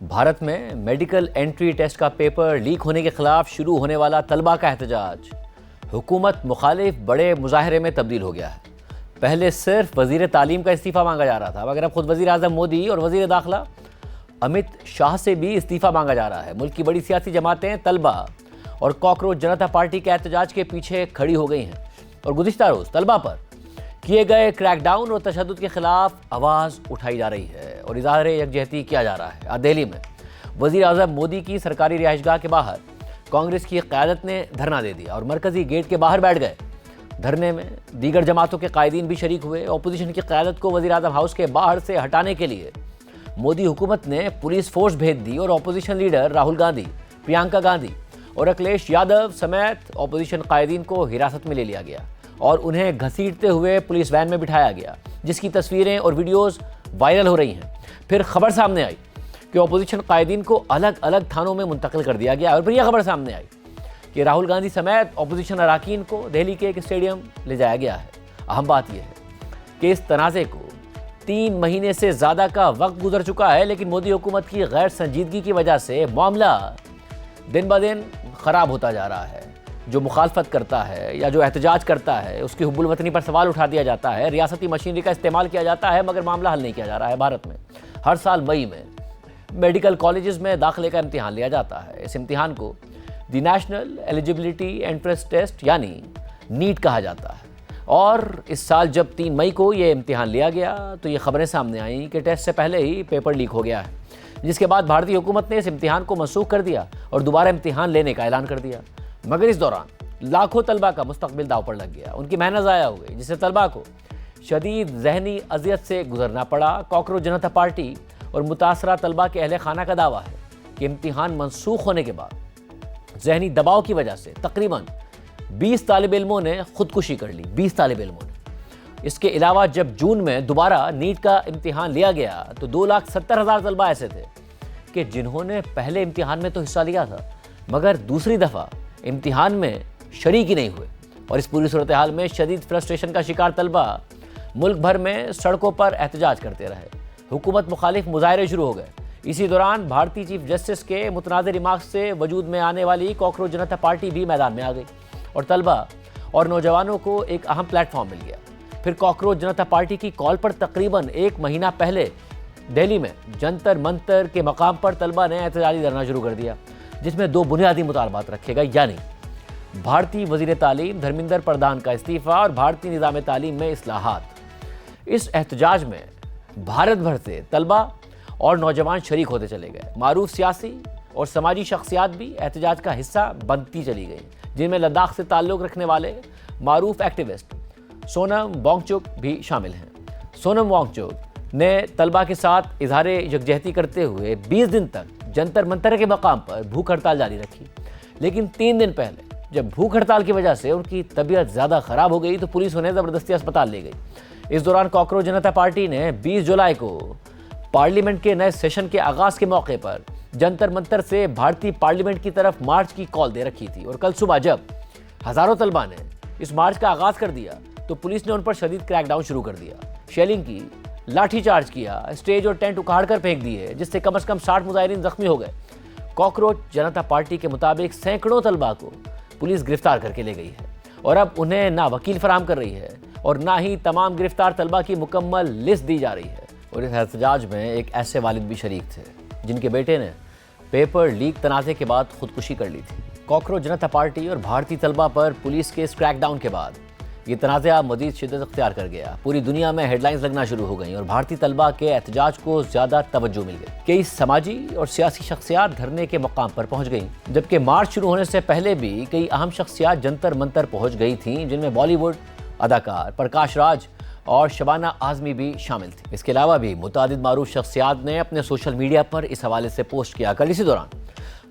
بھارت میں medical entry test کا paper leak ہونے کے خلاف شروع ہونے والا طلبہ کا احتجاج حکومت مخالف بڑے مظاہرے میں تبدیل ہو گیا ہے۔ پہلے صرف وزیر تعلیم کا استعفیٰ مانگا جا رہا تھا، مگر اب خود وزیر اعظم مودی اور وزیر داخلہ امت شاہ سے بھی استعفیٰ مانگا جا رہا ہے۔ ملک کی بڑی سیاسی جماعتیں طلبہ اور کاکروچ جنتا پارٹی کے احتجاج کے پیچھے کھڑی ہو گئی ہیں اور گزشتہ روز طلبہ پر کیے گئے کریک ڈاؤن اور تشدد کے خلاف آواز اٹھائی جا رہی ہے اور اظہار یکجہتی کیا جا رہا ہے۔ آج دہلی میں وزیر اعظم مودی کی سرکاری رہائش گاہ کے باہر کانگریس کی قیادت نے دھرنا دے دیا اور مرکزی گیٹ کے باہر بیٹھ گئے۔ دھرنے میں دیگر جماعتوں کے قائدین بھی شریک ہوئے۔ اپوزیشن کی قیادت کو وزیر اعظم ہاؤس کے باہر سے ہٹانے کے لیے مودی حکومت نے پولیس فورس بھیج دی اور اپوزیشن لیڈر راہل گاندھی، پرینکا گاندھی اور اکھلیش یادو سمیت اپوزیشن قائدین کو حراست میں لے لیا گیا اور انہیں گھسیٹتے ہوئے پولیس وین میں بٹھایا گیا، جس کی تصویریں اور ویڈیوز وائرل ہو رہی ہیں۔ پھر خبر سامنے آئی کہ اپوزیشن قائدین کو الگ الگ تھانوں میں منتقل کر دیا گیا اور پھر یہ خبر سامنے آئی کہ راہل گاندھی سمیت اپوزیشن اراکین کو دہلی کے ایک اسٹیڈیم لے جایا گیا ہے۔ اہم بات یہ ہے کہ اس تنازع کو 3 مہینے سے زیادہ کا وقت گزر چکا ہے، لیکن مودی حکومت کی غیر سنجیدگی کی وجہ سے معاملہ دن بدن خراب ہوتا جا رہا ہے۔ جو مخالفت کرتا ہے یا جو احتجاج کرتا ہے اس کی حب الوطنی پر سوال اٹھا دیا جاتا ہے، ریاستی مشینری کا استعمال کیا جاتا ہے، مگر معاملہ حل نہیں کیا جا رہا ہے۔ بھارت میں ہر سال مئی میں میڈیکل کالجز میں داخلے کا امتحان لیا جاتا ہے۔ اس امتحان کو دی نیشنل ایلیجبلٹی انٹرنس ٹیسٹ یعنی نیٹ کہا جاتا ہے، اور اس سال جب 3 مئی کو یہ امتحان لیا گیا تو یہ خبریں سامنے آئیں کہ ٹیسٹ سے پہلے ہی پیپر لیک ہو گیا ہے، جس کے بعد بھارتی حکومت نے اس امتحان کو منسوخ کر دیا اور دوبارہ امتحان لینے کا اعلان کر دیا۔ مگر اس دوران لاکھوں طلبہ کا مستقبل داؤ پر لگ گیا، ان کی محنت ضائع ہو گئی، جس سے طلبہ کو شدید ذہنی اذیت سے گزرنا پڑا۔ کاکروچ جنتا پارٹی اور متاثرہ طلبہ کے اہل خانہ کا دعویٰ ہے کہ امتحان منسوخ ہونے کے بعد ذہنی دباؤ کی وجہ سے تقریباً 20 طالب علموں نے خودکشی کر لی۔ 20 طالب علموں نے۔ اس کے علاوہ جب جون میں دوبارہ نیٹ کا امتحان لیا گیا تو 2,70,000 طلبہ ایسے تھے کہ جنہوں نے پہلے امتحان میں تو حصہ لیا تھا مگر دوسری دفعہ امتحان میں شریک ہی نہیں ہوئے، اور اس پوری صورتحال میں شدید فرسٹریشن کا شکار طلبہ ملک بھر میں سڑکوں پر احتجاج کرتے رہے۔ حکومت مخالف مظاہرے شروع ہو گئے۔ اسی دوران بھارتی چیف جسٹس کے متنازع ریمارکس سے وجود میں آنے والی کاکروچ جنتا پارٹی بھی میدان میں آ گئی اور طلبہ اور نوجوانوں کو ایک اہم پلیٹ فارم مل گیا۔ پھر کاکروچ جنتا پارٹی کی کال پر تقریباً 1 مہینہ پہلے دہلی میں جنتر منتر کے مقام پر طلبہ نے احتجاجی دھرنا شروع کر دیا، جس میں 2 بنیادی مطالبات رکھے گئے، یعنی بھارتی وزیر تعلیم دھرمیندر پردھان کا استعفیٰ اور بھارتی نظام تعلیم میں اصلاحات۔ اس احتجاج میں بھارت بھر سے طلبہ اور نوجوان شریک ہوتے چلے گئے۔ معروف سیاسی اور سماجی شخصیات بھی احتجاج کا حصہ بنتی چلی گئیں، جن میں لداخ سے تعلق رکھنے والے معروف ایکٹیوسٹ سونم وانگچک بھی شامل ہیں۔ سونم وانگچک نے طلبہ کے ساتھ اظہار یکجہتی کرتے ہوئے 20 دن تک جنتر منتر کے مقام پر بھوک ہڑتال جاری رکھی، لیکن 3 دن پہلے جب بھوک ہڑتال کی وجہ سے ان کی طبیعت زیادہ خراب ہو گئی تو پولیس انہیں زبردستی اسپتال لے گئی۔ اس دوران کاکروچ جنتا پارٹی نے 20 جولائی کو پارلیمنٹ کے نئے سیشن کے آغاز کے موقع پر جنتر منتر سے بھارتی پارلیمنٹ کی طرف مارچ کی کال دے رکھی تھی، اور کل صبح جب ہزاروں طلبہ نے اس مارچ کا آغاز کر دیا تو پولیس نے ان پر شدید کریک ڈاؤن شروع کر دیا، شیلنگ کی، لاٹھی چارج کیا، اسٹیج اور ٹینٹ اکھاڑ کر پھینک دیے، جس سے کم از کم 60 مظاہرین زخمی ہو گئے۔ کاکروچ جنتا پارٹی کے مطابق سینکڑوں طلبہ کو پولیس گرفتار کر کے لے گئی ہے اور اب انہیں نہ وکیل فراہم کر رہی ہے اور نہ ہی تمام گرفتار طلبہ کی مکمل لسٹ دی جا رہی ہے۔ اور اس احتجاج میں ایک ایسے والد بھی شریک تھے جن کے بیٹے نے پیپر لیک تنازع کے بعد خودکشی کر لی تھی۔ کاکروچ جنتا پارٹی اور بھارتی طلبہ پر پولیس کے اس کریک ڈاؤن کے بعد یہ تنازع مزید شدت اختیار کر گیا۔ پوری دنیا میں ہیڈ لائنز لگنا شروع ہو گئیں اور بھارتی طلبہ کے احتجاج کو زیادہ توجہ مل گئی۔ کئی سماجی اور سیاسی شخصیات دھرنے کے مقام پر پہنچ گئیں، جبکہ مارچ شروع ہونے سے پہلے بھی کئی اہم شخصیات جنتر منتر پہنچ گئی تھیں، جن میں بالی ووڈ اداکار پرکاش راج اور شبانہ اعظمی بھی شامل تھی۔ اس کے علاوہ بھی متعدد معروف شخصیات نے اپنے سوشل میڈیا پر اس حوالے سے پوسٹ کیا۔ کل اسی دوران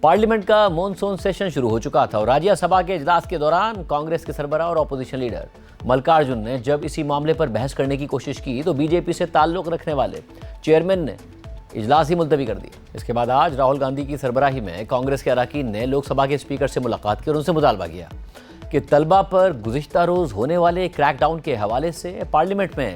پارلیمنٹ کا مونسون سیشن شروع ہو چکا تھا اور راجیہ سبھا کے اجلاس کے دوران کانگریس کے سربراہ اور اپوزیشن لیڈر ملکارجن نے جب اسی معاملے پر بحث کرنے کی کوشش کی تو بی جے پی سے تعلق رکھنے والے چیئرمین نے اجلاس ہی ملتوی کر دیا۔ اس کے بعد آج راہل گاندھی کی سربراہی میں کانگریس کے اراکین نے لوک سبھا کے اسپیکر سے ملاقات کی اور ان سے مطالبہ کیا کہ طلبہ پر گزشتہ روز ہونے والے کریک ڈاؤن کے حوالے سے پارلیمنٹ میں